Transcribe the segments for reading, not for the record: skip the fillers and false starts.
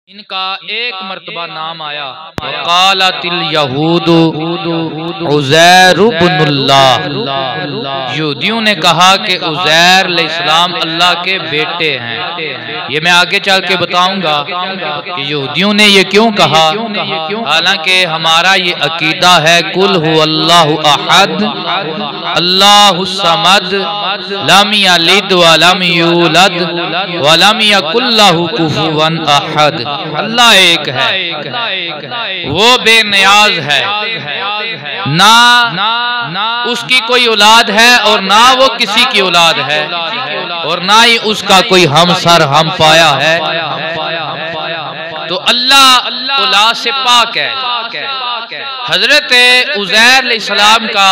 इनका एक मर्तबा नाम आया, कालतिल यहूदु उज़ैर इब्नुल्लाह। यहूदियों ने कहा कि उज़ैर अलैहिस्सलाम अल्लाह के बेटे हैं। ये मैं आगे चल के बताऊंगा कि यहूदियों ने ये क्यों कहा। हालांकि हमारा ये अकीदा है कुल हुवल्लाहु अहद अल्लाहुस समद लम यलिद व लम यूलद व लम यकुल लहु कुफुवन अहद। अल्लाह एक है, वो बेनियाज है, ना उसकी कोई औलाद है और ना वो किसी की औलाद है और ना ही उसका कोई हमसर हम पाया है। तो अल्लाह औलाद से पाक है। हजरत उज़ैर अलैहिस्सलाम का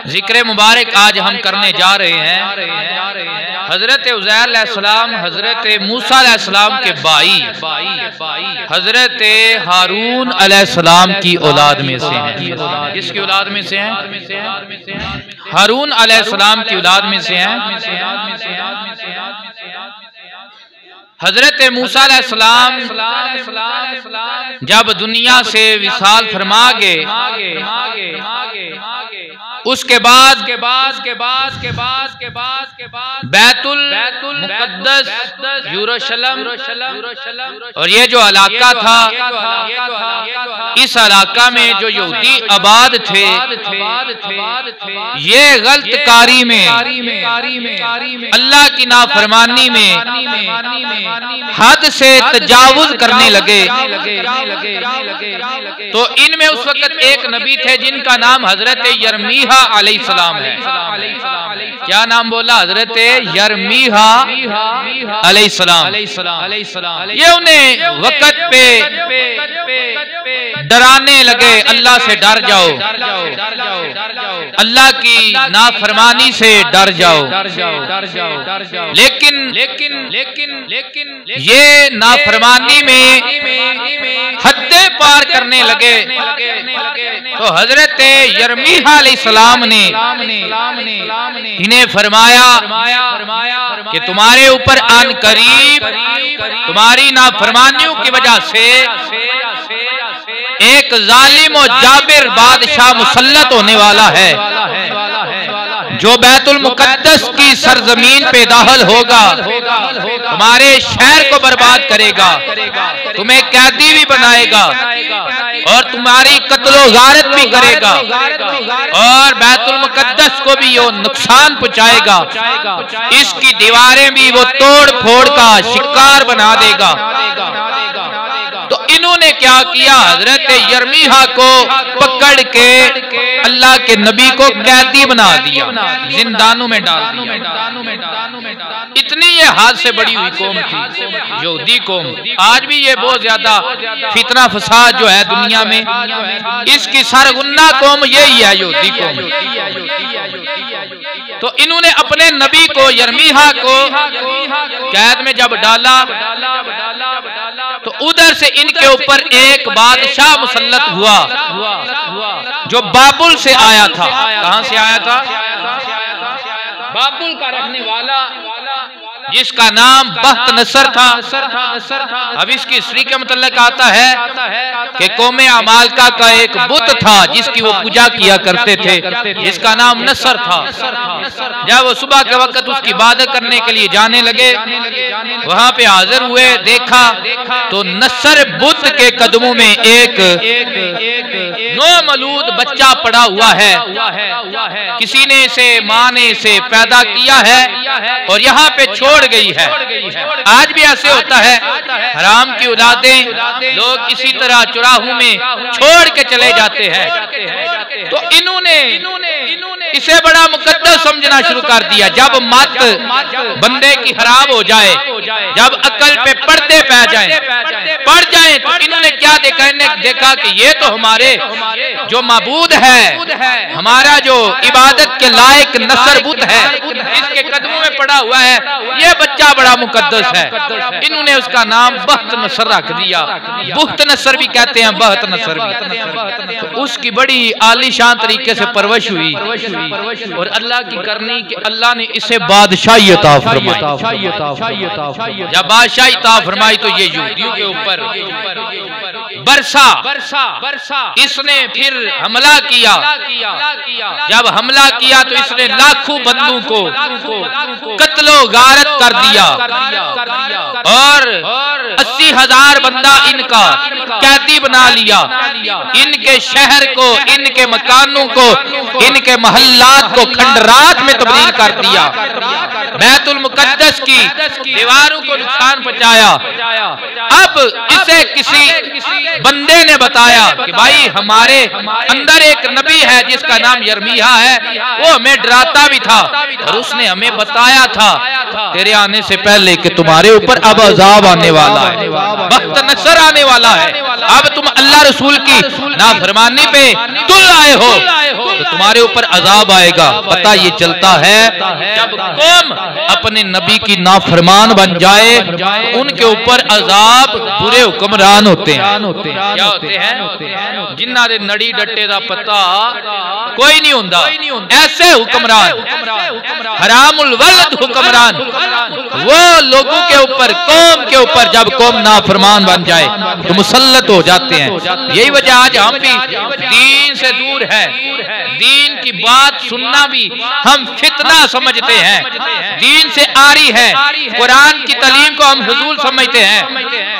जिक्र मुबारक आज हम करने जा रहे हैं। हजरत उज़ैर अलैहिस्सलाम हजरत मूसा अलैहिस्सलाम के भाई हजरत हारून अलैहिस्सलाम की औलाद में से हैं। किसकी औलाद में से हैं? हारून अलैहिस्सलाम की औलाद में से हैं। हजरत मूसा अलैहिस्सलाम जब दुनिया से विसाल फरमा गए, उसके बाद बैतुल मुक़द्दस यरूशलेम और ये जो इलाका था, इस इलाका में जो यहूदी आबाद थे, ये गलतकारी में अल्लाह की नाफरमानी में हद से तजावुज करने लगे। तो इनमें उस वक्त एक नबी थे जिनका नाम हजरत यर्मीहा अलैहिस्सलाम है। क्या नाम बोला? हजरत यर्मीहा अलैहिस्सलाम। ये उन्हें वक्त पे डराने लगे, अल्लाह से डर जाओ, अल्लाह की नाफरमानी से डर जाओ। लेकिन ये नाफरमानी में हद्दे पार करने लगे। तो हजरत यर्मीहा अलैहिस्सलाम ने इन्हें फरमाया कि तुम्हारे ऊपर आन करीब तुम्हारी नाफरमानियों की वजह से एक जालिम और जाबिर बादशाह मुसल्लत होने वाला है, जो बैतुल मुक़द्दस की सरजमीन पे दाखिल होगा, तुम्हारे शहर को बर्बाद करेगा, तुम्हें कैदी भी बनाएगा और तुम्हारी कत्लो गारत भी करेगा और बैतुल मुक़द्दस को भी वो नुकसान पहुंचाएगा। इसकी दीवारें भी वो तोड़ फोड़ का शिकार बना देगा। तो इन्होंने क्या किया? हजरत यर्मीहा को पकड़ के अल्लाह के नबी को कैदी बना दिया, जिंदानों में डाल दिया। इतनी ये हाथ से बड़ी हुई कौम थी यहूदी कौम। आज भी ये बहुत ज्यादा फितना फसाद जो है दुनिया में, इसकी सरगुन्ना कौम यही है, यहूदी कौम। तो इन्होंने अपने नबी को यर्मीहा को कैद में जब डाला तो उधर से इनके ऊपर एक बादशाह मुसल्लत हुआ जो बाबुल से आया था। कहां से आया था? बाबुल का रहने वाला, जिसका नाम बख्त नसर था। अब इसकी हिस्ट्री के मतलब आता है कि कौमे अमालका का एक बुत था जिसकी वो पूजा किया करते थे, जिसका नाम नसर था। जब वो सुबह के वक्त उसकी इबादत करने के लिए जाने लगे, वहां पे हाजिर हुए, देखा तो नसर बुत के कदमों में एक नौमौलूद बच्चा पड़ा हुआ है। किसी ने इसे माँ ने इसे पैदा किया है और यहाँ पे छोड़ गई है। आज भी ऐसे होता है, हराम की औलादें लोग इसी तरह चुराहों में छोड़ के चले जाते हैं। तो इन्होंने इसे बड़ा मुकद्दस समझना शुरू कर दिया। जब मत बंदे की खराब हो जाए, जब अकल पे पर्दे पड़ जाए तो इन्होंने क्या देखा? इन्हें देखा कि ये तो हमारे जो माबूद है, हमारा जो इबादत के लायक नसर बुत है, इसके कदमों में पड़ा हुआ है, ये बच्चा बड़ा मुकद्दस है। इन्होंने उसका नाम बख्त नसर रख दिया। बुख्त नसर भी कहते हैं, बख्त नसर भी। तो उसकी बड़ी आलीशान तरीके से परवरिश हुई और अल्लाह की करनी कि अल्लाह ने इसे बादशाही अता फरमाई। जब बादशाही अता फरमाई तो ये यहूदियों के ऊपर बरसा इसने फिर हमला किया। जब हमला किया तो इसने लाखों बंदों को कत्लो गारत कर दिया और 80,000 बंदा इनका कैदी बना लिया। इनके शहर को, इनके मकानों को, इनके महल्लात को खंडरात में तब्दील कर दिया। बैतुल मुकद्दस की दीवारों को नुकसान पहुंचाया। अब इसे किसी बंदे ने बताया कि भाई हमारे अंदर एक नबी है जिसका नाम यर्मिया है, वो हमें डराता भी था और उसने हमें बताया था तेरे आने से पहले कि तुम्हारे ऊपर अब अजाब आने वाला है, वक्त नसर आने वाला है। अब तुम अल्लाह रसूल की नाफरमानी पे तुल आए हो तो तुम्हारे ऊपर अजाब आएगा। पता ये चलता है जब कौम अपने नबी की नाफरमान बन जाए तो उनके ऊपर अजाब बुरे हुक्मरान होते हैं। क्या होते हैं? जिन्ना दे नड़ी डट्टे दा पता कोई नहीं होता, ऐसे हुक्मरान, हरामुल वलद हुक्मरान, वो लोगों के ऊपर, कौम के ऊपर जब कौम नाफरमान बन जाए तो मुसल्लत हो जाते हैं। यही वजह आज हम भी दीन से दूर है। दीन की बात सुनना भी हम फितना समझते हैं, दीन से आरी है। कुरान की तालीम को हम हुजूल समझते हैं,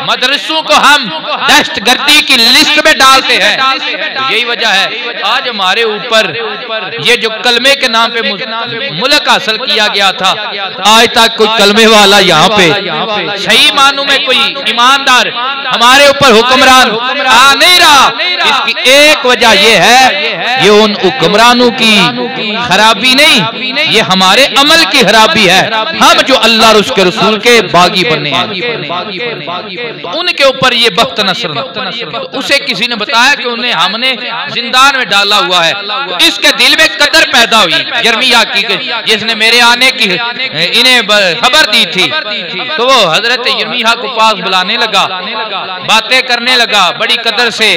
मदरसों को हम दहशतगर्दी की लिस्ट में डालते हैं। यही वजह है आज हमारे ऊपर ये जो कलमे के नाम पे मुल्क हासिल किया गया था, आज तक कोई कलमे वाला यहाँ पे सही मानों में कोई ईमानदार हमारे ऊपर हुक्मरान आ नहीं रहा। इसकी एक वजह यह है, ये उन हुक्मरानों की खराबी नहीं, ये हमारे अमल की खराबी है। हम जो अल्लाह और उसके रसूल के बागी बने हैं तो उनके ऊपर ये बख्त नसर, उसे किसी ने बताया कि उन्हें हमने जिंदान में डाला हुआ है। इसके दिल में कदर पैदा हुई यर्मिया की, जिसने मेरे आने की इन्हें खबर दी थी। तो वो हजरत यर्मिया को पास बुलाने लगा, बातें करने लगा, बड़ी कदर से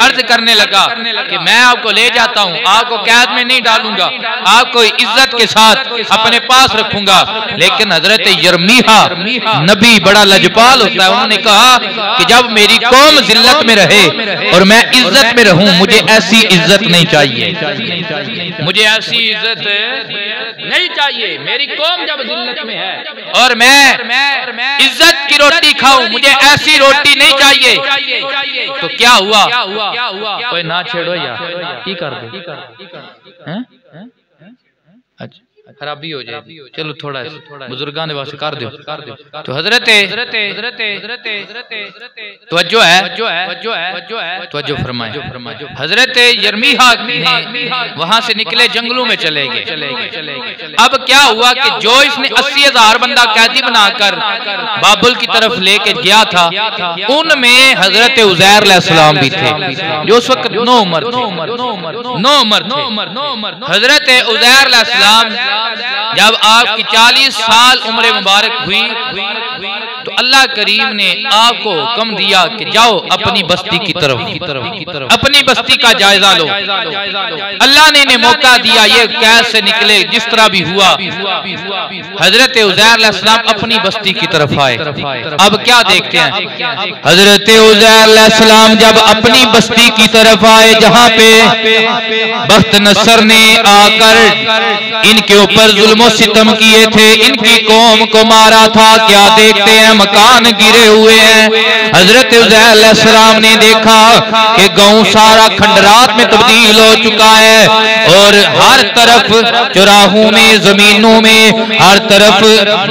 अर्ज करने लगा कि मैं आपको ले जाता हूँ, आपको कैद में नहीं डालूंगा, आपको इज्जत के साथ अपने पास रखूंगा। लेकिन हजरत यर्मिया नबी बड़ा लजपाल होता है। उन्होंने कहा कि जब मेरी कौम जिल्लत में रहे और मैं इज्जत में रहूं, मुझे ऐसी इज्जत नहीं चाहिए, मुझे ऐसी इज्जत नहीं चाहिए। मेरी कौम जब जिल्लत में है और मैं इज्जत की रोटी खाऊं, मुझे ऐसी रोटी नहीं चाहिए। तो क्या हुआ? कोई ना छेड़ो यार, की कर दो, अच्छा खराबी हो जाए, चलो थोड़ा बुजुर्गां ने वास्ते कर दो। तो हजरत तवज्जो है, तवज्जो फरमाए। हजरत यर्मिया वहां से निकले, जंगलों में चले गए। अब क्या हुआ कि जो इसने 80,000 बंदा कैदी बनाकर बाबुल की तरफ लेके गया था, उनमें हजरत उज़ैर अलैहिस्सलाम भी थे, जो उस वक्त 9 उम्र थे। हजरत उज़ैर अलैहिस्सलाम जब आपकी 40 साल उम्र मुबारक हुई तो अल्लाह करीम ने आपको हुक्म दिया कि जाओ अपनी बस्ती की तरफ, अपनी बस्ती का जायजा लो। अल्लाह ने इन्हें मौका दिया, ये कैद से निकले, जिस तरह भी हुआ। हजरत उज़ैर अलैहिस्सलाम अपनी बस्ती की तरफ आए। अब क्या देखते हैं, हजरत उज़ैर अलैहिस्सलाम जब अपनी बस्ती की तरफ आए, जहां पे बख्त नसर ने आकर इनके ऊपर जुल्म सितम किए थे, इनकी कौम को मारा था, क्या देखते हैं मकान गिरे हुए हैं। हजरत उज़ैर अलैहिस्सलाम ने देखा कि गांव सारा खंडरात में तब्दील हो चुका है और हर तरफ चौराहों में, जमीनों में हर तरफ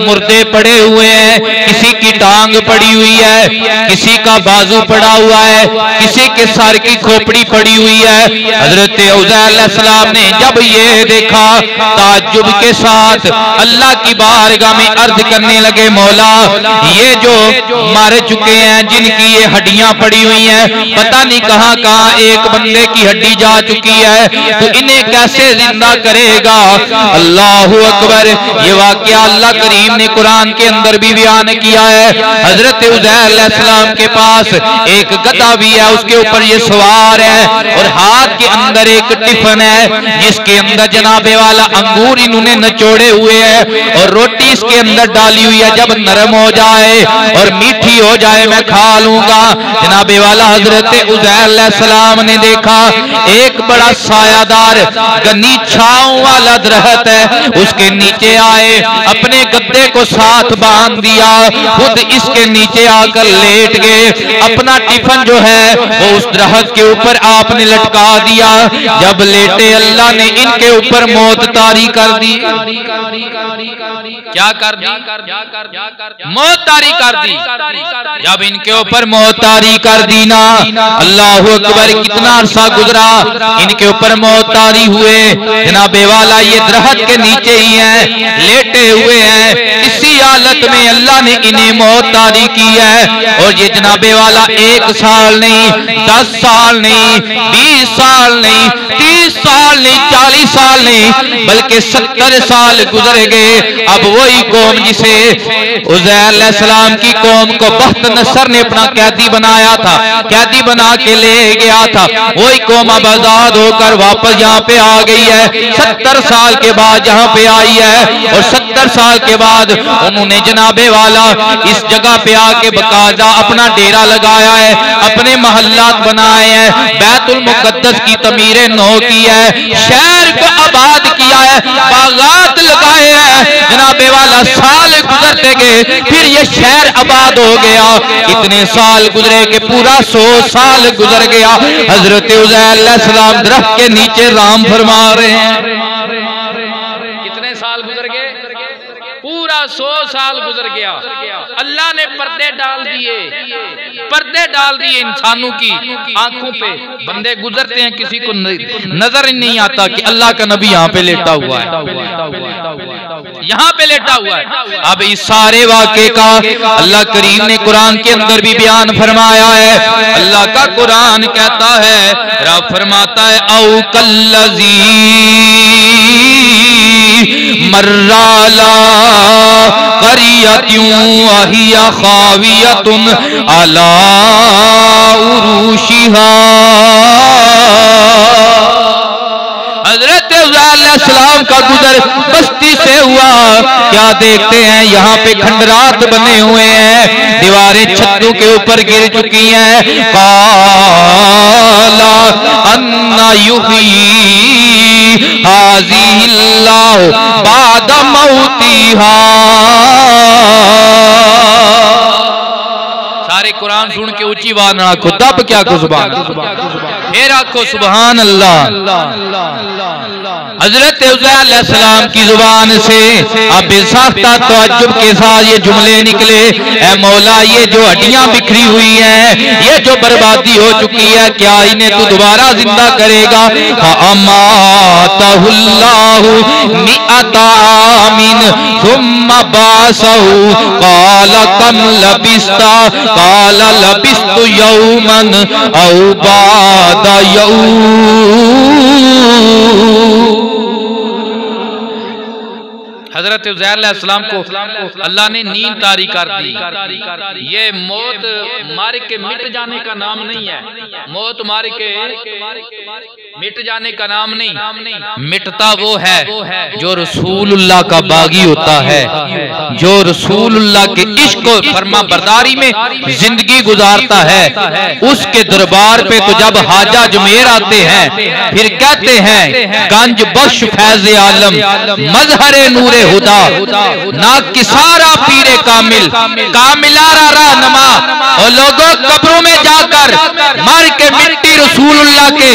मुर्दे पड़े हुए हैं। किसी की टांग पड़ी हुई है, किसी का बाजू पड़ा हुआ है, किसी के सर की खोपड़ी पड़ी हुई है। हजरत उज़ैर अलैहिस्सलाम ने जब ये देखा, ताज्जुब के साथ अल्लाह की बारगाह में अर्ज करने लगे, मौला ये जो मारे चुके हैं, जिनकी ये हड्डियां पड़ी हुई हैं, पता नहीं कहां कहां एक बंदे की हड्डी जा चुकी है, तो इन्हें कैसे जिंदा करेगा। अल्लाहु अकबर। ये वाकया अल्लाह करीम ने कुरान के अंदर भी बयान किया है। हजरत उज़ैर अलैहिस्सलाम के पास एक गधा भी है, उसके ऊपर ये सवार है और हाथ के अंदर एक टिफन है जिसके अंदर जनाबे वाला अंगूर इन्होंने नचोड़े हुए हैं और रोटी इसके अंदर डाली हुई है। जब नरम हो जाए और मीठी हो जाए मैं खा लूंगा। जनाबे वाला हजरत उज़ैर अलैहिस्सलाम ने देखा एक बड़ा सायादार घनी छांव वाला दरख्त है, उसके नीचे आए, अपने गद्दे को साथ बांध दिया, खुद इसके नीचे आकर लेट गए। अपना टिफन जो है वो उस दरख्त के ऊपर आपने लटका दिया। जब लेटे अल्लाह ने इनके ऊपर मौत तारी कर दी। क्या कर दी? मौत तारी कर दी। जब इनके ऊपर मौत तारी कर दी ना, अल्लाह अकबर, कितना अरसा गुजरा, इनके ऊपर मौत तारी हुए। जनाबे वाला ये दरख्त के नीचे ही है, लेटे हुए हैं। इसी हालत में अल्लाह ने इन्हें मौत तारी की है। और ये जनाबे वाला 1 साल नहीं, 10 साल नहीं, 20 साल नहीं, 30 साल नहीं, 40 साल नहीं, बल्कि 70 साल गुजर गए। अब वही कौम जिसे उज़ैर अलैहिस्सलाम की कौम को बख्त नसर ने अपना कैदी बनाया था, कैदी बना के ले गया था, वही कौम अब आजाद होकर वापस यहाँ पे आ गई है। 70 साल के बाद यहाँ पे आई है और 70 साल के बाद उन्होंने जनाबे वाला इस जगह पे आके बकायदा अपना डेरा लगाया है, अपने महल्लात बनाए हैं, बैतुल मुकद्दस की तमीरें नौ की है, शहर को आबाद किया है, बागात लगाए हैं। जनाबे वाला साल गुजरते गए, फिर ये शहर आबाद हो गया। इतने साल गुजरे कि पूरा 100 साल गुजर गया। हजरत उज़ैर अलैहिस्सलाम दरख्त के नीचे राम फरमा रहे हैं। कितने साल गुजर गए? पूरा 100 साल गुजर गया। अल्लाह ने पर्दे डाल दिए, पर्दे डाल दिए इंसानों की आंखों पे। बंदे गुजरते हैं, किसी को नजर ही नहीं आता कि अल्लाह का नबी यहाँ पे लेटा हुआ है, यहाँ पे लेटा हुआ है। अब इस सारे वाक़े का अल्लाह करीम ने कुरान के अंदर भी बयान फरमाया है। अल्लाह का कुरान कहता है, रब फरमाता है, औ कल्लज़ी मर्राला क़रियतुन वहिया खावियतुन अला उरूशिहा। हजरत अलैहिस्सलाम का गुजर बस्ती से हुआ। क्या देखते हैं, यहाँ पे खंडरात बने हुए हैं, दीवारें छतों के ऊपर गिर चुकी हैं। काला अन्ना युही हाज़िहिल्लाहु बाद मौतिहा। सारे कुरान सुन के ऊंची आवाज ना आखो, तब क्या को सुभान अल्लाह, फिर आखो सुभान अल्लाह। हजरत उज़ैर अलैहिस्सलाम की जुबान से अब बेसाख्ता तअज्जुब के साथ ये जुमले निकले, ऐ मौला, ये जो हड्डियां बिखरी हुई हैं, ये जो बर्बादी हो चुकी है, क्या इन्हें तू दोबारा जिंदा करेगा? अमातहुल्लाहु मिअता आमिन सुम्मा बासहु क़ाल कम लबिस्ता क़ाल लबिस्तु यौमन औ बादा यौम। हजरत उज़ैर अलैहिस्सलाम को अल्लाह ने नींद तारी कर दी। ये मौत मार के मिट जाने का नाम नहीं है, मौत मार के मिट जाने का नाम नहीं। मिटता वो है जो रसूलुल्लाह का बागी होता है, जो रसूलुल्लाह के इश्क और फरमा बरदारी में जिंदगी गुजारता है। उसके दरबार पे तो जब हाजा अजमेर आते हैं, फिर कहते हैं गंज बख्श फैज़ आलम मजहरे नूरे हुदा ना किसारा पीरे कामिल कामिलारा रहनुमा। और लोगों कब्रों में जाकर मर के मिट्टी रसूलुल्लाह के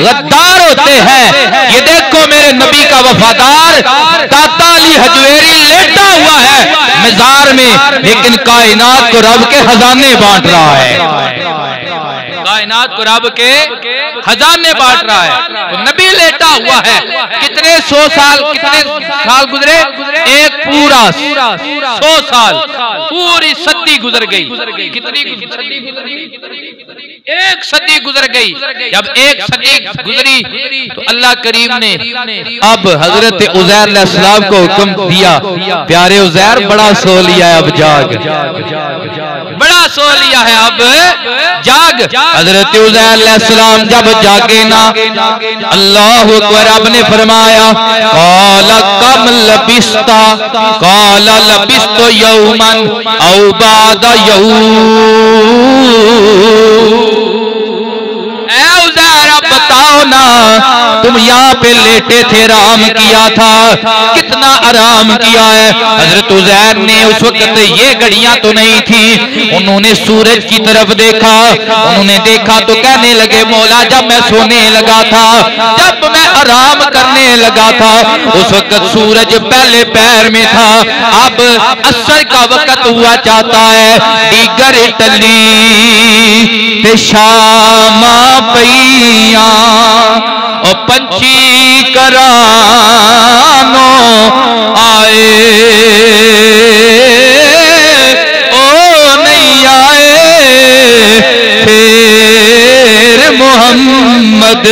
गद्दार होते हैं। ये देखो मेरे नबी का वफादार दाता अली हजवेरी लेटा हुआ है मजार में, लेकिन कायनात को रब के खजाने बांट रहा है। कायनात को रब के खजाने बांट रहा है। तो नबी लेटा हुआ है, कितने 100 साल, कितने साल गुजरे? एक पूरा 100 साल, पूरी सदी गुजर गई। कितनी सदी गुजर गई? एक सदी गुजर गई। जब एक सदी गुजरी तो अल्लाह करीम ने अब हजरत उज़ैर अलैहिस्सलाम को हुक्म दिया, प्यारे उज़ैर बड़ा सो लिया है, अब जाग, बड़ा सो लिया है, अब जाग। हजरत उज़ैर अलैहिस्सलाम जब जागे ना, अल्लाहु अकबर, रब ने फरमाया क़ाला कम लबिस्ता, क़ाला लबिस्तु यौमन औ बादा यौम। बताओ ना, तुम यहाँ पे लेटे थे, आराम किया था, कितना आराम किया है? हजरत उज़ैर ने उस वक्त ये घड़ियां तो नहीं थी, उन्होंने सूरज की तरफ देखा, उन्होंने देखा तो कहने लगे मौला जब मैं सोने लगा था, जब मैं आराम करने लगा था, उस वक्त सूरज पहले पैर में था, अब असर का वक्त हुआ चाहता है, दीगर टली ते शामा पईया ओ पंछी करानो आए, ओ नहीं आए फिर मोहम्मद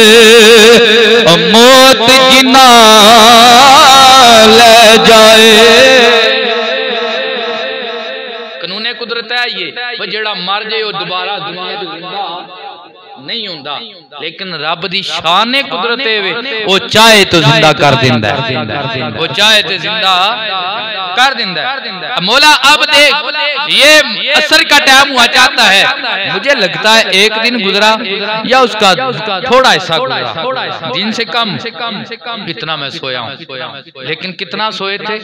ओ मौत जिना ले जाए। कानूने कुदरत है ये, जेड़ा मर जाए वो दोबारा दुनिया तो जिंदा नहीं होता, लेकिन रब दी शान कुदरत है, वो चाहे तो जिंदा कर देंदा है, वो चाहे तो जिंदा कर देंदा है। मौला अब देख, ये असर का टाइम हुआ चाहता है, मुझे लगता है एक दिन गुजरा या उसका थोड़ा हिस्सा गुजरा, दिन से कम, इतना मैं सोया हूँ। लेकिन कितना सोए थे?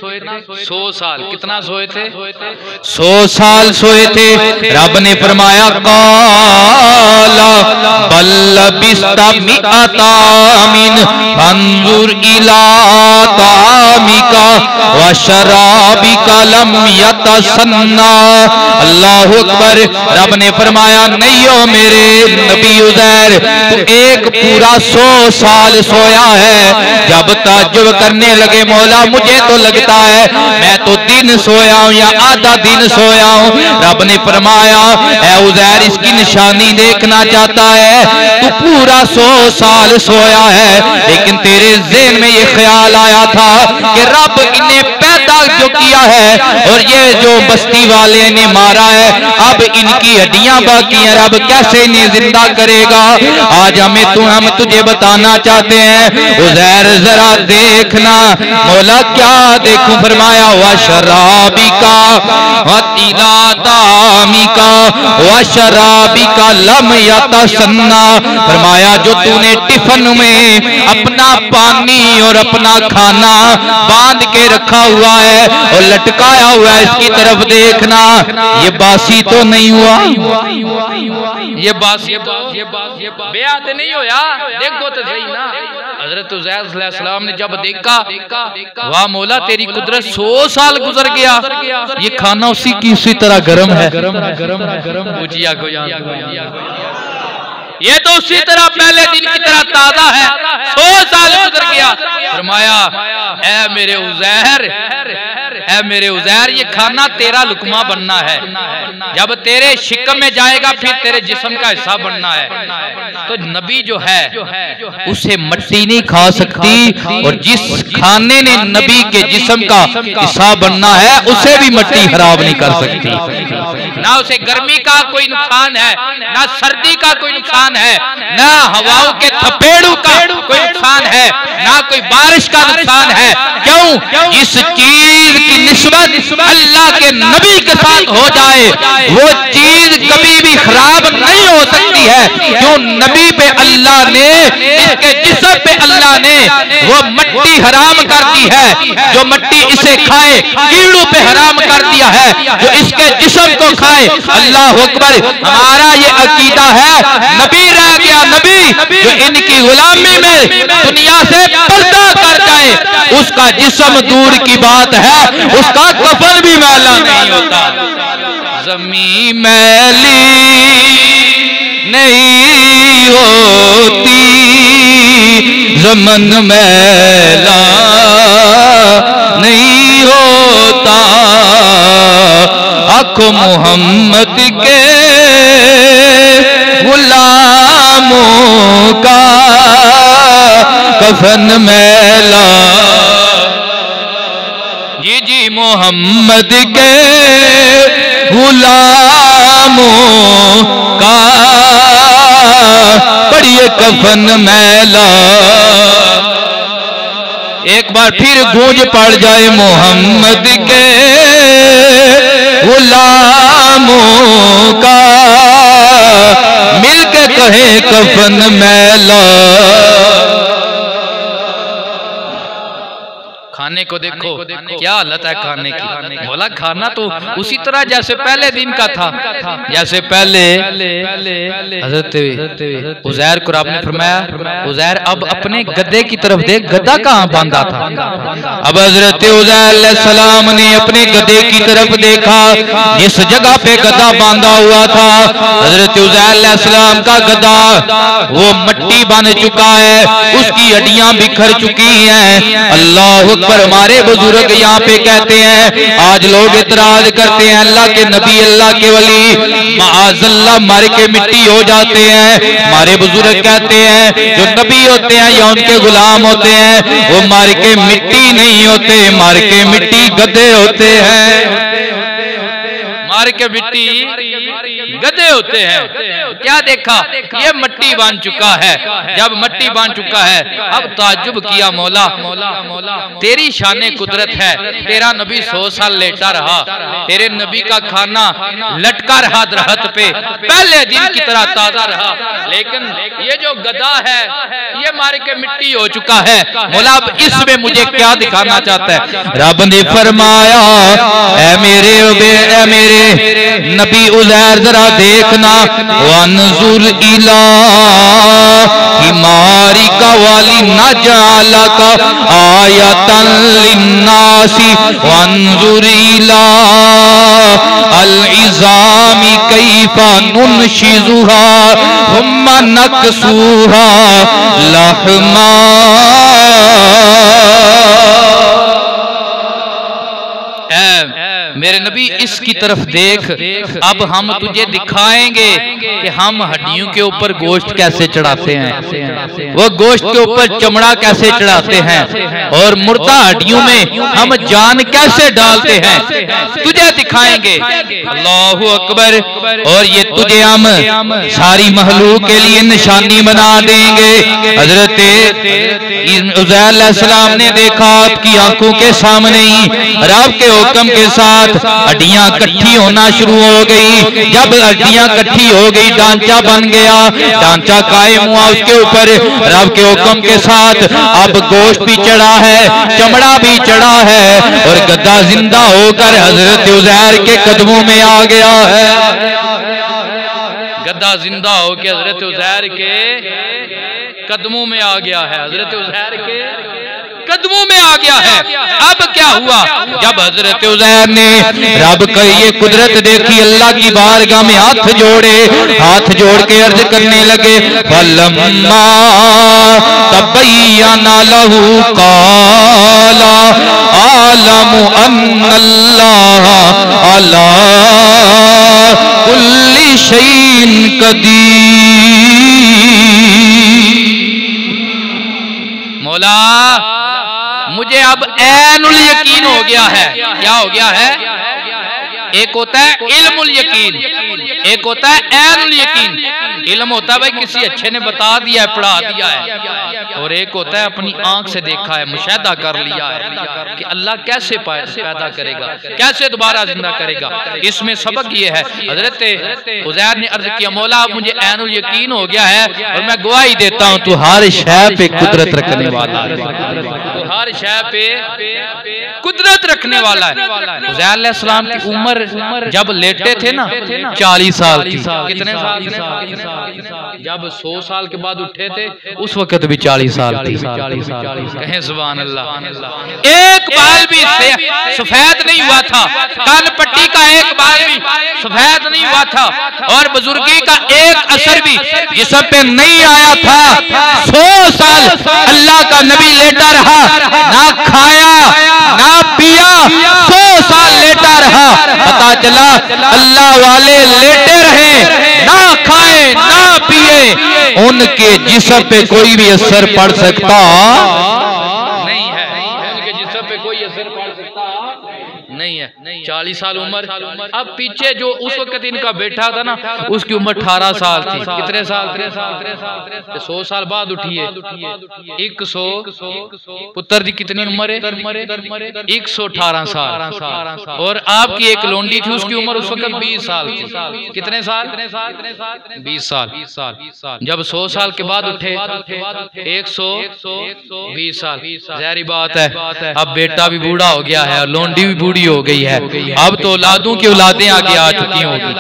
100 साल। कितना सोए थे? 100 साल सोए थे। रब ने फरमाया काला बल्लबिस्ता मिअतामिन फंजुर इला तामिका व शराबिका लम यतसन्ना। अल्लाहु अकबर। रब ने फरमाया नहीं हो मेरे नबी उज़ैर, तू एक पूरा 100 साल सोया है। जब ताज्जुब करने लगे मौला मुझे तो लगता है मैं तो दिन सोया हूं या आधा दिन सोया हूं। रब ने फरमाया ऐ उज़ैर इसकी निशानी देखना चाहता है, तू पूरा 100 साल सोया है, लेकिन तेरे ज़हन में ये ख्याल आया था कि रब इन्हें पैदा जो किया है और ये जो बस्ती वाले ने मारा है अब इनकी हड्डियां बाकी हैं, रब कैसे इन्हें जिंदा करेगा। आज हम तुझे बताना चाहते हैं उज़ैर जरा देखना। मौला क्या देखूं? फरमाया व शराबिका व तिलादामिका व शराबिका लम यतसन्ना। फरमाया जो तूने टिफन में अपना पानी और अपना खाना बांध के रखा हुआ है और लटकाया हुआ है, इसकी तरफ देखना, ये बासी तो नहीं हुआ, ये बासी बेया तो नहीं होया, देखो तो सही ना। हजरत उज़ैर अलैहिस्सलाम ने जब देखा वाह मौला तेरी कुदरत 100 साल गुजर गया, ये खाना उसी की उसी तरह गर्म है, ये तो उसी तरह पहले दिन की तरह ताजा है, 100 साल गुजर गया। फरमाया ऐ मेरे उज़ैर, ऐ मेरे उज़ैर ये खाना तेरा लुकमा बनना है, जब तेरे शिकम में जाएगा फिर तेरे जिस्म का हिस्सा बनना है। तो नबी जो है उसे मट्टी नहीं खा सकती और जिस खाने ने नबी के जिस्म का हिस्सा बनना है उसे भी मट्टी खराब नहीं कर सकती। ना उसे गर्मी का कोई नुकसान है, ना सर्दी का कोई नुकसान है, ना हवाओं के थपेड़ों का कोई नुकसान है, ना कोई बारिश का नुकसान है। क्यों? इस चीज की निस्बत अल्लाह के नबी के साथ हो जाए वो चीज कभी भी खराब नहीं हो सकती है। क्यों? नबी पे अल्लाह ने, इसके जिस्म पे अल्लाह ने वो मट्टी हराम कर दी है, जो मट्टी इसे खाए कीड़ों पे हराम कर दिया है, जो इसके जिस्म को खाए। अल्लाह अकबर। हमारा ये अकीदा है नबी रह गया, नबी जो इनकी गुलामी में दुनिया से पर्दा कर जाए उसका जिस्म दूर की बात है, उसका कफन भी मैला नहीं होता। ज़मीं मैली नहीं होती ज़मन मैला नहीं होता। आँखों मोहम्मद के गुलामों का कफन मैला, जी मोहम्मद के गुलामों का पढ़िए कफन मैला। एक बार फिर गूंज पड़ जाए मोहम्मद के गुलामों का, मिलके कहे कफन मैला। खाने को देखो क्या हालत है खाने की। बोला खाना तो उसी तरह जैसे पहले दिन का था, जैसे पहले हज़रत उज़ैर को रब ने फरमाया, उज़ैर अब अपने गद्दे की तरफ देख, गद्दा कहाँ बांधा था। अब हज़रत उज़ैर अलैहिस्सलाम ने अपने गद्दे की तरफ देखा, जिस जगह पे गद्दा बांधा हुआ था हज़रत उज़ैर अलैहिस्सलाम का गद्दा वो मिट्टी बन चुका है, उसकी हड्डियां बिखर चुकी हैं। अल्लाह पर हमारे बुजुर्ग यहाँ पे कहते हैं, आज लोग इतराज करते हैं अल्लाह के नबी अल्लाह के वली माअज़ल्लाह मर के मिट्टी हो जाते हैं। हमारे बुजुर्ग कहते हैं जो नबी होते हैं या उनके गुलाम होते हैं वो मर के मिट्टी नहीं होते, मर के मिट्टी गधे होते हैं, मार के मिट्टी गधे होते हैं। क्या देखा, ये मिट्टी बन चुका है। जब मिट्टी बन चुका है अब ताज्जुब किया, मौला तेरी शान कुदरत है, तेरा नबी 100 साल लेटा रहा, तेरे नबी का खाना लटका रहा दरख्त पे, पहले दिन की तरह ताजा रहा, लेकिन ये जो गधा है ये मार के मिट्टी हो चुका है। मौला अब इसमें मुझे क्या दिखाना चाहता है। रब ने फरमाया ऐ मेरे नबी उज़ैर जरा देखना, वन्जुर इला हिमारी का वाली नजाला का आयतन लिन्नासी, वन्जुर इला अल इज़ामी कैफा नुनशिजुहा हुम्मा नकसूहा लहमा। मेरे नबी इसकी तरफ देख, अब हम तुझे दिखाएंगे कि हम हड्डियों के ऊपर गोश्त कैसे चढ़ाते हैं, वो गोश्त के ऊपर चमड़ा कैसे चढ़ाते हैं, और मुर्दा हड्डियों में हम जान कैसे डालते हैं, तुझे दिखाएंगे। अल्लाहु अकबर। और ये तुझे हम सारी महलूक के लिए निशानी बना देंगे। हजरत उज़ैर अलैहिस्सलाम ने देखा आपकी आंखों के सामने ही रब के हुक्म के साथ हड्डियां इकट्ठी होना शुरू हो गई। जब हड्डियां इकट्ठी हो गई ढांचा बन गया, ढांचा कायम हुआ, उसके ऊपर रब के हुक्म के साथ अब गोश्त भी चढ़ा है, चमड़ा भी चढ़ा है, और गद्दा जिंदा होकर हजरत उज़ैर के कदमों में आ गया है। गद्दा जिंदा होकर हजरत उज़ैर के कदमों में आ गया है, हजरत उज़ैर के कदमों में आ गया है। अब क्या हुआ, जब हजरत उज़ैर ने रब का ये कुदरत देखी, अल्लाह की बारगाह में हाथ जोड़े, हाथ जोड़ के अर्ज करने लगे, फलम्मा तबय्यना लहू क़ाला आलमु अन्नल्लाह अला कुल्ली शैइन क़दीर। मौला मुझे अब ऐनुल यकीन हो गया है। क्या हो गया है? एक होता है इल्मुल यकीन, एक होता है ऐनुल यकीन। इल्म होता है भाई किसी अच्छे ने बता दिया है, पढ़ा दिया है, और एक होता है अपनी आंख से देखा है, मुशाहिदा कर लिया है कि अल्लाह कैसे पैदा करेगा, कैसे दोबारा जिंदा करेगा। इसमें सबक ये है, हजरत उज़ैर ने अर्ज किया, मौला मुझे ऐनुल यकीन हो गया है और मैं गवाही देता हूँ तू हर शय पे कुदरत रखने वाला है, तू हर शय पे कुदरत रखने वाला है। उज़ैर अलैहिस्सलाम की उम्र जब लेटे थे ना 40 साल थी। कितने साल? जब 100 साल के बाद उठे थे उस वक्त भी 40 साल थी। कहें सुभान अल्लाह। एक बाल भी सफेद नहीं हुआ था, कान पट्टी का एक बाल भी सफेद नहीं हुआ था, और बुजुर्गी का एक असर भी जिस्म पे नहीं आया था। 100 साल अल्लाह का नबी लेटा रहा, ना खाया ना पिया, 100 साल लेटा रहा। पता चला अल्लाह वाले लेटे रहे, ना खाए ना पिए, उनके जिस्म पे कोई भी असर पड़ सकता नहीं है। उनके जिस्म पे कोई असर पड़ सकता नहीं है। 40 साल उम्र। अब पीछे जो उस वक्त इनका बेटा था ना, उसकी उम्र 18 साल थी। कितने साल? 100 साल बाद उठी है। 100 पुत्र दी कितनी उम्र है? 118 साल। और आपकी एक लोंडी थी, उसकी उम्र उस वक्त 20 साल थी। कितने साल? 20 साल। जब 100 साल के बाद उठे 120 साल। ज़ाहिर बात है अब बेटा भी बूढ़ा हो गया है और लोंडी भी बूढ़ी हो गई है। अब तो औलादों की औलादें आगे आ चुकी होंगी।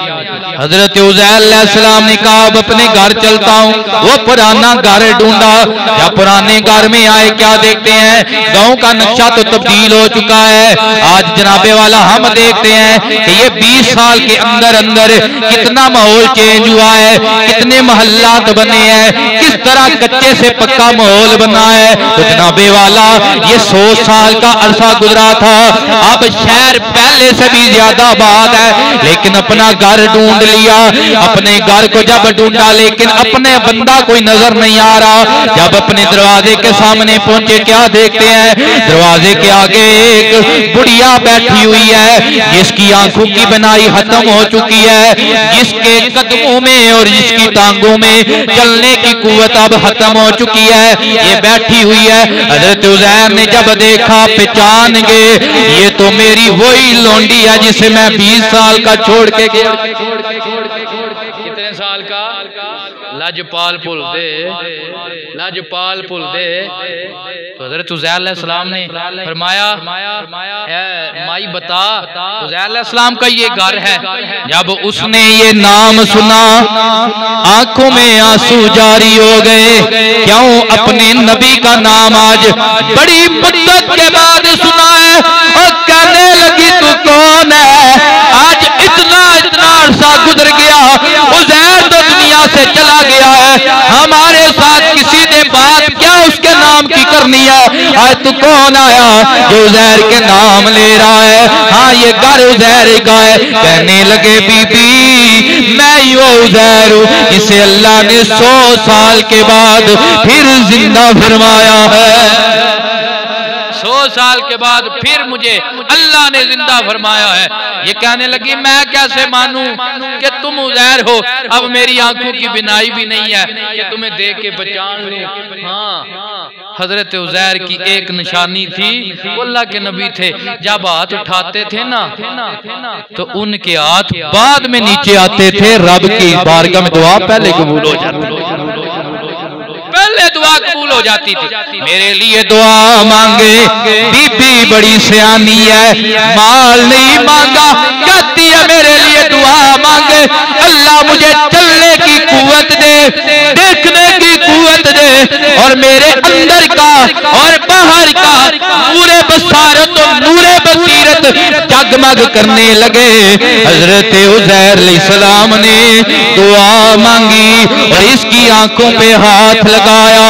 हजरत उज़ैर अलैहिस्सलाम ने कहा अब अपने घर चलता हूँ। वो पुराना घर ढूंढा, या पुराने घर में आए, क्या देखते हैं गांव का नक्शा तो तब्दील हो चुका है। आज जनाबे वाला हम देखते हैं कि ये 20 साल के अंदर अंदर कितना माहौल चेंज हुआ है, कितने मोहल्लात बने हैं, किस तरह कच्चे से पक्का माहौल बना है। तो जनाबे वाला ये 100 साल का अरसा गुजरा था। अब शहर पहले से भी ज्यादा आबाद है, लेकिन अपना घर ढूंढ लिया। अपने घर को जब ढूंढा, लेकिन अपने बंदा कोई नजर नहीं आ रहा। जब अपने दरवाजे के सामने पहुंचे, क्या देखते हैं दरवाजे के आगे एक बुढ़िया बैठी हुई है, जिसकी आंखों की बनाई खत्म हो चुकी है, जिसके कदमों में और जिसकी टांगों में चलने की कुव्वत अब खत्म हो चुकी है। ये बैठी हुई है। हजरत उज़ैर ने जब देखा, पहचान गए, ये तो मेरी वही लोंडी है जिसे मैं 20 साल का छोड़ के गया। कितने साल का? लजपाल पुल दे, लजपाल पुल दे। तो हजरत उज़ैर अलैहिस्सलाम ने फरमाया माई बता, उज़ैर अलैहिस्सलाम का ये घर है। जब उसने ये नाम सुना, आंखों में आंसू जारी हो गए। क्यों? अपने नबी का नाम आज बड़ी मुद्दत के बाद सुना है। और कहने लगी तू कौन है? आज इतना अरसा गुजर गया, उज़ैर तो दुनिया से चला गया है, हमारे साथ किसी ने बात क्या उसके नाम की करनी है? आज तू कौन आया जो उज़ैर के नाम ले रहा है? हाँ, ये घर उज़ैर का है। कहने लगे बीबी मैं ही वो उज़ैर हूँ जिसे अल्लाह ने 100 साल के बाद फिर जिंदा फरमाया है। 100 साल के बाद फिर मुझे अल्लाह ने जिंदा फरमाया है। ये कहने लगी मैं कैसे मानूं कि तुम उज़ैर हो? अब मेरी आंखों की बिनाई भी नहीं है कि तुम्हें देख के पहचान लूं। हाँ, हजरत उज़ैर की एक निशानी थी, वो अल्लाह के नबी थे, जब हाथ उठाते थे ना तो उनके हाथ बाद में नीचे आते थे। रब की बारगाह में दुआ पहले कबूल हो जाती, पहले दुआ कबूल हो जाती थी। मेरे लिए दुआ मांगे, बीबी बड़ी सियानी है, माल नहीं मांगा, कहती है मेरे लिए दुआ मांगे, अल्लाह मुझे चलने की कुव्वत दे, देखने की कुव्वत दे, और मेरे अंदर का और बाहर का नूरे बसारत और नूरे बसीरत जगमग करने लगे। हजरत उज़ैर अलैहिस्सलाम ने दुआ मांगी और इसकी आंखों पे हाथ लगाया,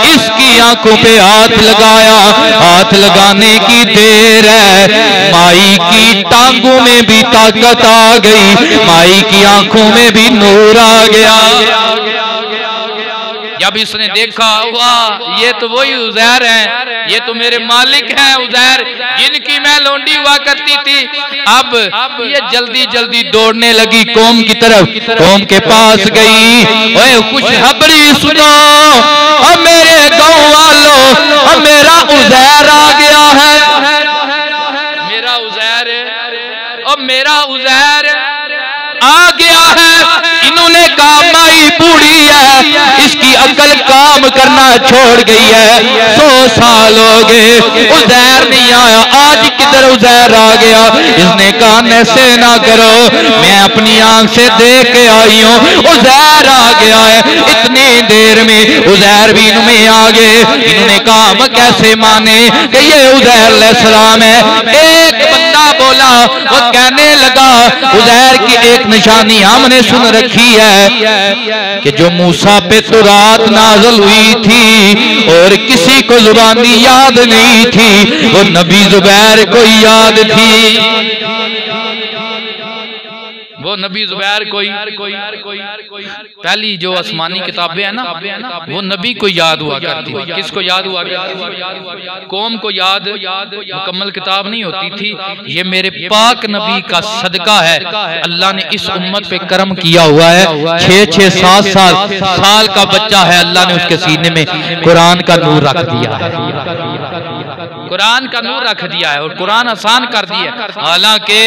इसकी आंखों पे हाथ लगाया। हाथ लगाने की देर है, माई की टांगों में भी ताकत आ गई, माई की आंखों में भी नूर आ गया। जब इसने देखा, वाह ये तो वही उज़ैर हैं, ये तो मेरे मालिक हैं उज़ैर जिनकी मैं लोंडी हुआ करती थी। अब ये जल्दी जल्दी दौड़ने लगी कौम की तरफ, कौम के पास गई। ओए खुशखबरी सुनो, अब मेरे गाँव वालों, अब मेरा उज़ैर आ गया है, मेरा उज़ैर, अब मेरा उज़ैर आ गया है। इन्होंने कहा माई बूढ़ी है, इसकी अकल काम करना छोड़ गई है। 100 साल हो गए, उज़ैर नहीं आया। आज किधर उज़ैर आ गया? इसने कहा ऐसे ना करो, मैं अपनी आंख से देख के आई हूँ, उज़ैर आ गया है। इतनी देर में उज़ैर भी इनमें आ गए। इन्होंने कहा हम कैसे माने कि ये उज़ैर अलैहिस्सलाम है? एक बंदा बोला, वो कहने लगा उज़ैर की एक निशानी हमने सुन रखी है कि जो मूसा पे तौरात नाज़िल हुई थी और किसी को ज़ुबानी याद नहीं थी, वो नबी ज़ुबैर को याद थी। वो नबी ज़ुबैर कोई पहली जो आसमानी किताबें हैं ना, वो नबी को याद हुआ करती थी। किसको याद हुआ करती? कौम को याद मुकम्मल किताब नहीं होती थी। ये मेरे पाक नबी का सदका है। अल्लाह ने इस उम्मत पे करम किया हुआ है। 6-6 7 साल का बच्चा है, अल्लाह ने उसके सीने में कुरान का नूर रख दिया है। कुरान का नूर रख दिया है और कुरान आसान कर दिया। हालांकि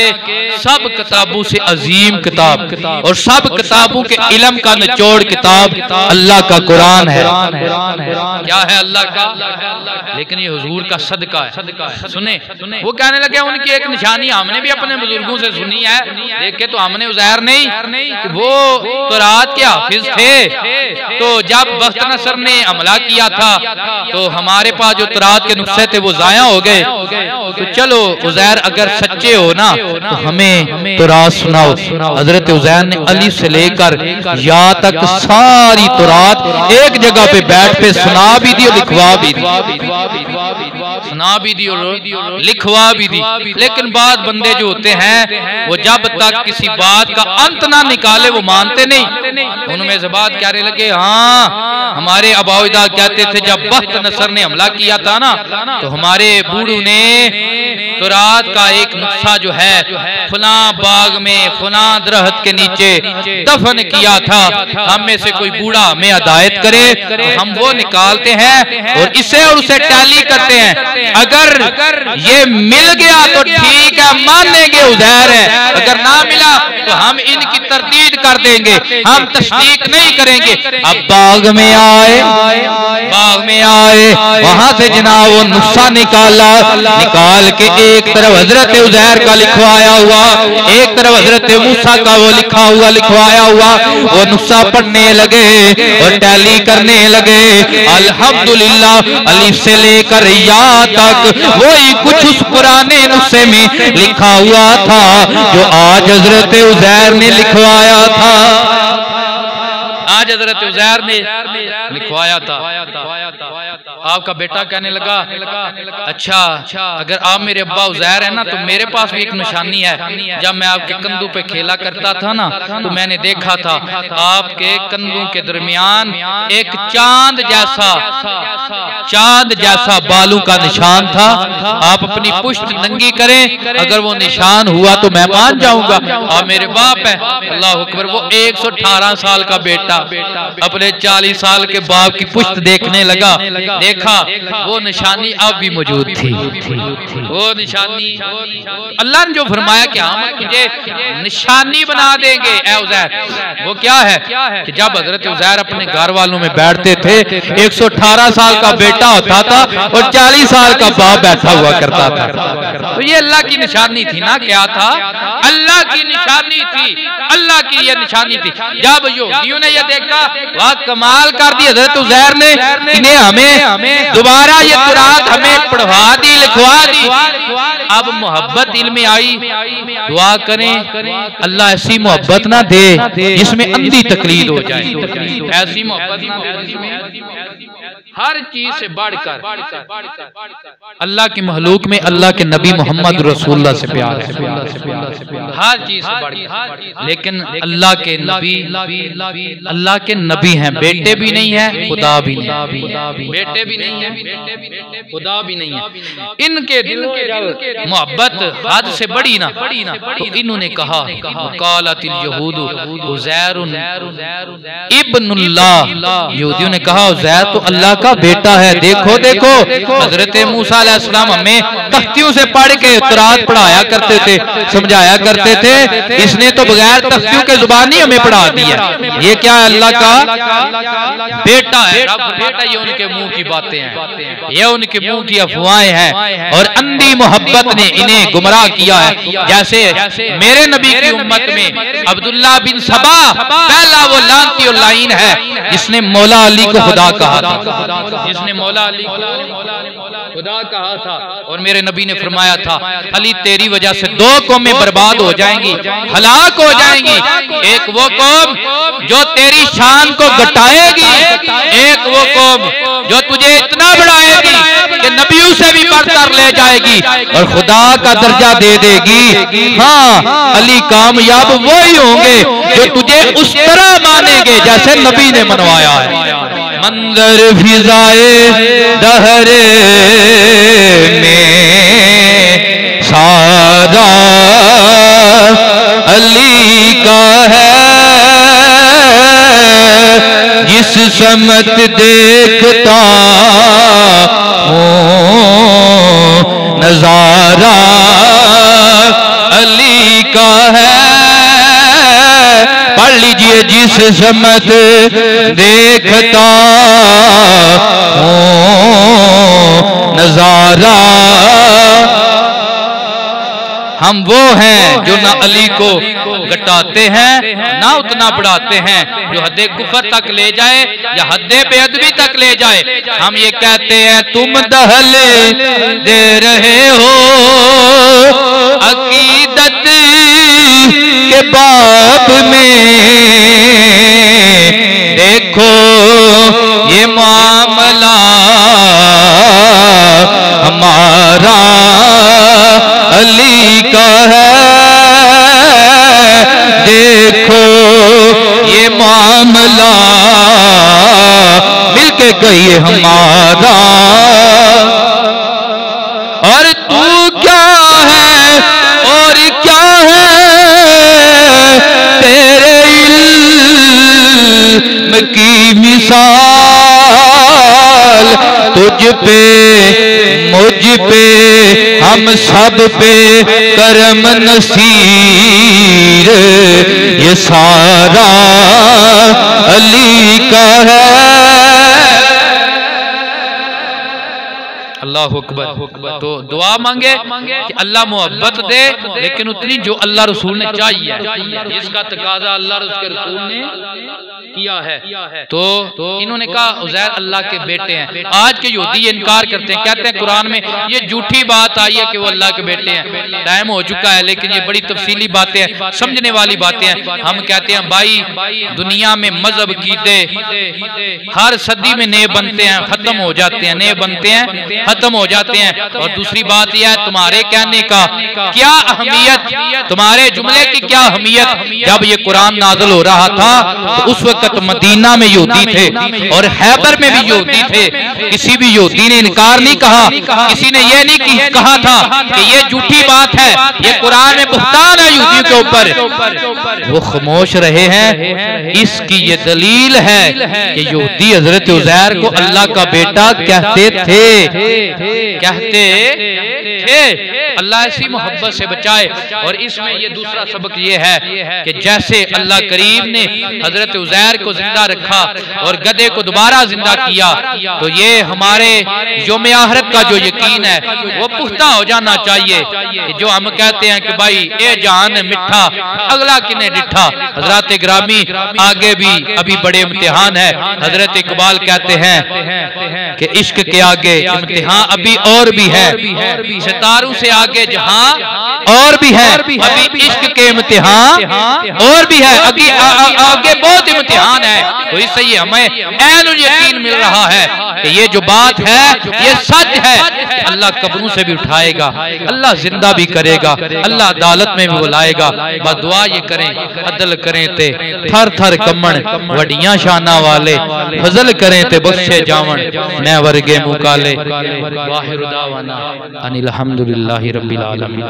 सब किताबों से अजीम किताब और सब किताबों के इल्म का निचोड़ किताब अल्लाह का कुरान है। क्या है? अल्लाह का। लेकिन ये हुजूर का सदका है। सुने, वो कहने लगे उनकी एक निशानी हमने भी अपने बुजुर्गों से सुनी है, देखे तो हमने उज़ैर नहीं, वो तौरात के हाफिज थे। तो जब बख्त नसर ने हमला किया था तो हमारे पास जो तौरात के नुस्खे थे वो जाया हो गए। तो चलो उज़ैर अगर सच्चे हो ना तो हमें तौरात सुनाओ। हजरत उज़ैर ने अली से लेकर या तक सारी तौरात एक जगह पे बैठ पे सुना भी दी और लिखवा भी दी, सुना भी दी और लिखवा भी दी। लेकिन बाद बंदे जो होते हैं वो जब तक किसी बात का अंत ना निकाले वो मानते नहीं। उनमें से बात कहने लगे, हाँ हमारे अबाउदा कहते थे जब बख्त नसर ने हमला किया था ना तो हमारे बूढ़ू ने तौरात का एक नुस्खा जो है फला बाग में फला दरख्त के नीचे दफन किया था, हम में से कोई बूढ़ा हमें हिदायत करे, हम वो निकालते हैं और इसे और उसे टैली करते हैं। अगर ये मिल गया तो ठीक है, मानेंगे उज़ैर है, अगर ना मिला तो हम इनकी तरदीद कर देंगे, हम तस्दीक नहीं करेंगे। अब बाग में आए, वहां से जनाब वो नुस्खा निकाल के एक तरफ हजरत उज़ैर का लिखवाया हुआ, एक तरफ हजरत मूसा का वो लिखवाया हुआ वो नुस्खा पढ़ने लगे और टैली करने लगे। अल्हम्दुलिल्लाह अलिफ से लेकर या तक वही कुछ उस पुराने नुस्खे में लिखा हुआ था जो आज हजरत उज़ैर ने लिखवाया था। आज हजरत उज़ैर ने लिखवाया था। आपका बेटा कहने लगा, अच्छा अगर आप मेरे अब्बा उज़ैर है ना तो मेरे पास भी एक निशानी है। जब मैं आपके कंधों पे खेला करता था ना तो मैंने देखा था आपके कंधों के दरमियान एक चांद जैसा बालों का निशान था। आप अपनी पुश्त नंगी करें, अगर वो निशान हुआ तो मैं मान जाऊंगा आप मेरे बाप है। अल्लाह अकबर। वो 118 साल का बेटा अपने 40 साल के बाप की पुश्त देखने लगा, देखा वो निशानी अब भी मौजूद थी। वो निशानी अल्लाह ने जो फरमाया कि हम तुझे निशानी बना देंगे ए उज़ैर, वो क्या है कि जब हजरत उज़ैर अपने घर वालों में बैठते थे 118 साल का बेटा होता था और 40 साल का बाप बैठा हुआ करता था। तो ये अल्लाह की निशानी थी ना। क्या था? अल्लाह की निशानी थी, अल्लाह की ये निशानी थी। जब यहूदियों ने ये देखा वह कमाल कर दी हजरत उज़ैर ने, इन्हें हमें दोबारा ये तौरात हमें पढ़वा दी, लिखवा दी। अब मोहब्बत दिल में आई। दुआ करें अल्लाह ऐसी मोहब्बत ना दे जिसमें अंधी तकलीद हो जाए। ऐसी मोहब्बत ना दे हर चीज से बढ़कर अल्लाह की महलूक में अल्लाह के नबी मोहम्मद रसूलुल्लाह से प्यार है, हर चीज से बढ़कर। लेकिन अल्लाह के नबी हैं, बेटे भी नहीं है, खुदा भी नहीं, बेटे भी नहीं है, खुदा भी नहीं है। इनके दिल में मोहब्बत हद से बड़ी ना, तो इन्होंने कहा कालतिल यहूद उज़ैर इब्नुल्लाह, यहूदियों ने कहा उज़ैर तो अल्लाह का बेटा है। देखो देखो हजरत मूसा अलैहिस्सलाम हमें तख्तियों से पढ़ के तौरात पढ़ाया करते थे, समझाया करते थे, इसने तो बगैर तख्तियों के जुबानी हमें पढ़ा दिया। ये क्या है? अल्लाह का बेटा है, रब बेटा। ये उनके मुंह की बातें हैं, ये उनके मुंह की अफवाहें हैं और अंधी मोहब्बत ने इन्हें गुमराह किया है। जैसे मेरे नबी की उम्मत में अब्दुल्ला बिन सबा पहला वो लानती और लाइन है जिसने मौला अली को खुदा कहा था, जिसने मौला अली को खुदा कहा था। और मेरे नबी ने फरमाया था अली तेरी वजह से दो कौमें बर्बाद हो जाएंगी, हलाक हो जाएंगी। एक वो कौम जो तेरी शान को घटाएगी, एक वो कौम जो तुझे इतना बढ़ाएगी कि नबियों से भी बढ़कर ले जाएगी और खुदा का दर्जा दे देगी। हाँ, अली कामयाब वो ही होंगे जो तुझे उस तरह मानेंगे जैसे नबी ने मनवाया है। मंजर फिजाए दहरे में सारा अली का है, जिस समत देखता हूँ नजारा अली का है। पढ़ लीजिए, जिस समत देखता हूँ नजारा। हम वो हैं जो ना अली को घटाते हैं ना उतना बढ़ाते हैं जो हद्दे कुफर तक ले जाए या हद्दे बेअदबी तक ले जाए। हम ये कहते हैं तुम दहले दे रहे हो अकीदत के बाब में, देखो ये मामला हमारा अली का है, देखो ये मामला मिलके कहिए हमारा। और तू क्या है और क्या है, तेरे इल्म की मिसाल तुझ पे मुझ पे हम सब पे करम नसीर, ये सारा अली का है। अल्लाह अकबर। तो दुआ मांगे कि अल्लाह मोहब्बत दे, लेकिन उतनी जो अल्लाह रसूल ने चाहिए, इसका तकाजा अल्लाह के रसूल ने किया है। तो इन्होंने कहा उज़ैर अल्लाह के बेटे हैं। आज के यहूदी इनकार करते हैं, कहते हैं कुरान में ये झूठी बात आई है कि वो अल्लाह के बेटे हैं। टाइम हो चुका है, लेकिन ये बड़ी तफसीली बातें हैं, समझने वाली बातें हैं। हम कहते हैं भाई दुनिया में मजहब कीदे हर सदी में नए बनते हैं, खत्म हो जाते हैं, नए बनते हैं, खत्म हो जाते हैं। और दूसरी बात यह है तुम्हारे कहने का क्या अहमियत, तुम्हारे जुमले की क्या अहमियत। जब ये कुरान नाज़िल हो रहा था तो उस वक्त मदीना में यहूदी थे और हैबर में भी यहूदी थे। किसी भी यहूदी ने इनकार नहीं कहा, किसी ने यह नहीं कहा था कि ये झूठी बात है, ये कुरान में बुहतान है यहूदियों के ऊपर। वो खामोश रहे हैं। इसकी ये दलील है कि यहूदी हजरत उज़ैर को अल्लाह का बेटा कहते थे, कहते थे। अल्लाह ऐसी मोहब्बत से बचाए। और इसमें ये दूसरा सबक ये है कि जैसे अल्लाह करीम ने हजरत उज़ैर को जिंदा रखा और गधे को दोबारा जिंदा किया, तो ये हमारे यौम आखिरत का जो यकीन है वो पुख्ता हो जाना चाहिए। कि जो हम कहते हैं कि भाई ए जान मिठा अगला किने डिठा। हजरत ग्रामी आगे भी अभी बड़े इम्तिहान है। हजरत इकबाल कहते हैं कि इश्क के आगे इम्तिहान अभी और भी है, सितारों से आगे जहां और भी है, अभी इश्क के इम्तिहान और भी है, आगे बहुत इम्तिहान है। तो इससे ये हमें ऐन यकीन मिल रहा है कि ये जो बात है ये सच है। अल्लाह कब्रों से भी उठाएगा, अल्लाह जिंदा भी करेगा, अल्लाह अदालत में भी बुलाएगा। बस दुआ ये करें अदल करें ते थर थर कमण वडियां शाना वाले, फजल करें ते बख्शे जावन मैं वर्गे मुकाले। वाहिर दावाना अनिल हम्दुलिल्लाहि रब्बिल आलमीन।